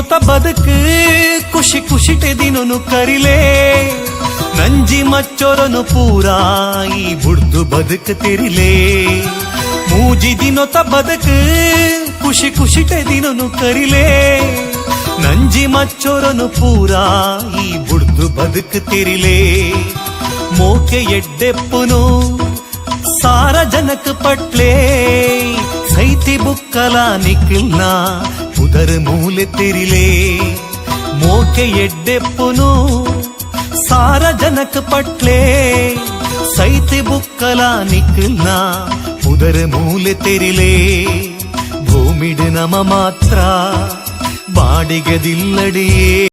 ದಿನೊತ ಬದುಕು ಖುಷಿ ಖುಷಿಟೆ ದಿನನು ಕರಿಲೇ ನಂಜಿ ಮಚ್ಚೊರನು ಪೂರಾ ಈ ಬುಡ್ದು ಬದುಕು ತಿರಿಲೇ ಮೂಜಿ ದಿನೊತ ಬದುಕು ಖುಷಿ ಖುಷಿಟೆ ದಿನನು ಕರಿಲೇ ನಂಜಿ ಮಚ್ಚೊರನು ಪೂರಾ ಈ ಬುಡ್ದು ಬದುಕು ತಿರಿಲೇ ಮೋಕೆ ಎಡ್ಡೆಪ್ಪುನು ಸಾರಜನಕ ಪಟ್ಲೆ ಸೈತಿ ಬುಕ್ಕಲ ನಿಕ್ಲ್ನ ಉದರ ಮೂಲೆ ತಿರಿಲೇ ಮೋಕೆ ಎಡ್ಡೆಪ್ಪುನು ಸಾರಜನಕ ಪಟ್ಲೆ ಸೈತಿ ಬುಕ್ಕಲ ನಿಕ್ಲ್ನ ಉದರ ಮೂಲೆ ತೆರಿಲೇ ಭೂಮಿಡ್ ನಮ ಮಾತ್ರ ಬಾಡಿಗದಿಲ್ಲಡಿಯೇ